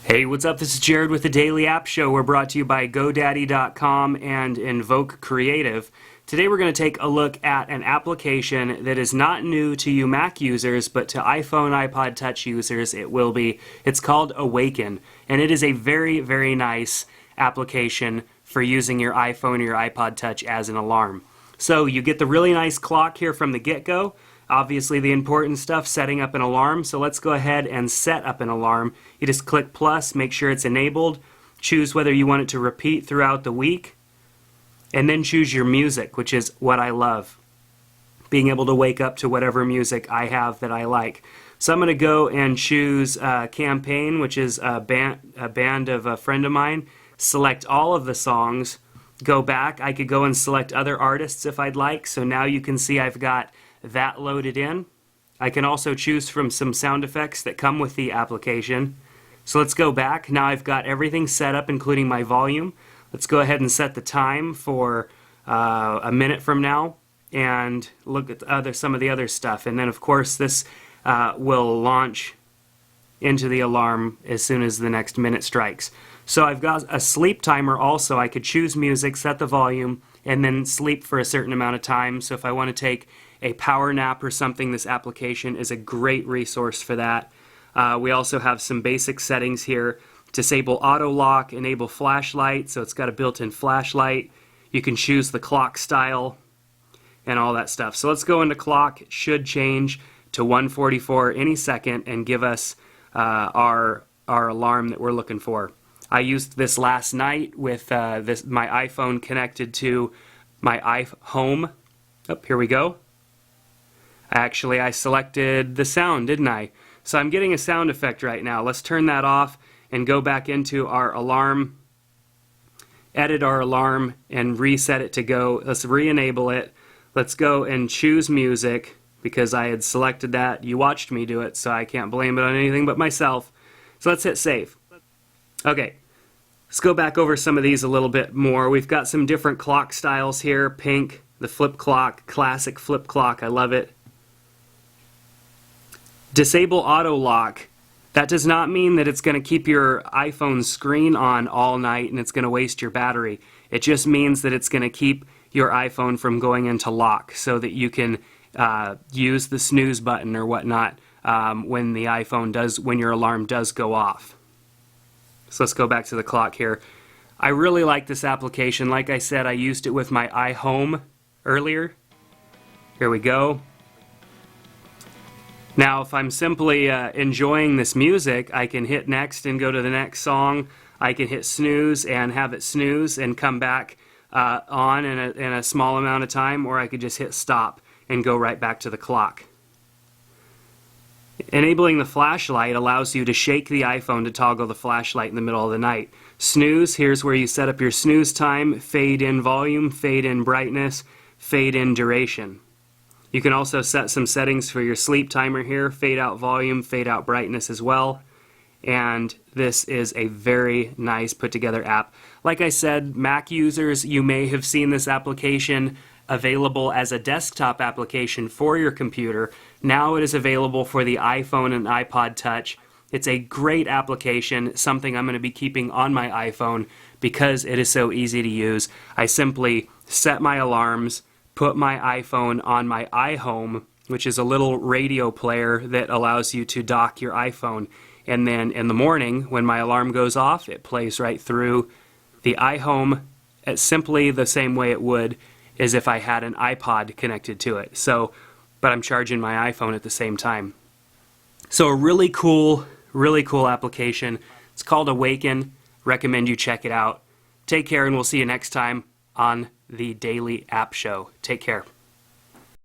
Hey, what's up? This is Jared with the Daily App Show. We're brought to you by GoDaddy.com and Invoke Creative. Today we're going to take a look at an application that is not new to you Mac users, but to iPhone, iPod Touch users it will be. It's called Awaken, and it is a very, very nice application for using your iPhone or your iPod Touch as an alarm. So you get the really nice clock here from the get-go. Obviously the important stuff, setting up an alarm. So let's go ahead and set up an alarm. You just click plus, make sure it's enabled, choose whether you want it to repeat throughout the week, and then choose your music, which is what I love. Being able to wake up to whatever music I have that I like. So I'm going to go and choose Campaign, which is a band of a friend of mine. Select all of the songs, go back. I could go and select other artists if I'd like. So now you can see I've got that loaded in. I can also choose from some sound effects that come with the application. So let's go back. Now I've got everything set up, including my volume. Let's go ahead and set the time for a minute from now and look at some of the other stuff. And then of course this will launch into the alarm as soon as the next minute strikes. So I've got a sleep timer also. I could choose music, set the volume, and then sleep for a certain amount of time. So if I want to take a power nap or something, this application is a great resource for that. We also have some basic settings here. Disable auto lock, enable flashlight, so it's got a built-in flashlight. You can choose the clock style and all that stuff. So let's go into clock. It should change to 1:44 any second and give us our alarm that we're looking for. I used this last night with my iPhone connected to my iHome. Oh, here we go. Actually, I selected the sound, didn't I? So I'm getting a sound effect right now. Let's turn that off and go back into our alarm, edit our alarm, and reset it to go. Let's re-enable it. Let's go and choose music because I had selected that. You watched me do it, so I can't blame it on anything but myself. So let's hit save. Okay, let's go back over some of these a little bit more. We've got some different clock styles here. Pink, the flip clock, classic flip clock. I love it. Disable auto lock. That does not mean that it's going to keep your iPhone screen on all night and it's going to waste your battery. It just means that it's going to keep your iPhone from going into lock so that you can use the snooze button or whatnot when your alarm does go off. So let's go back to the clock here. I really like this application. Like I said, I used it with my iHome earlier. Here we go. Now, if I'm simply enjoying this music, I can hit next and go to the next song. I can hit snooze and have it snooze and come back on in a small amount of time, or I could just hit stop and go right back to the clock. Enabling the flashlight allows you to shake the iPhone to toggle the flashlight in the middle of the night. Snooze, here's where you set up your snooze time, fade in volume, fade in brightness, fade in duration. You can also set some settings for your sleep timer here, fade out volume, fade out brightness as well. And this is a very nice put together app. Like I said, Mac users, you may have seen this application available as a desktop application for your computer. Now it is available for the iPhone and iPod Touch. It's a great application, something I'm going to be keeping on my iPhone because it is so easy to use. I simply set my alarms, put my iPhone on my iHome, which is a little radio player that allows you to dock your iPhone. And then in the morning, when my alarm goes off, it plays right through the iHome simply the same way it would as if I had an iPod connected to it. So, but I'm charging my iPhone at the same time. So a really cool application. It's called Awaken. Recommend you check it out. Take care, and we'll see you next time on the Daily App Show. Take care.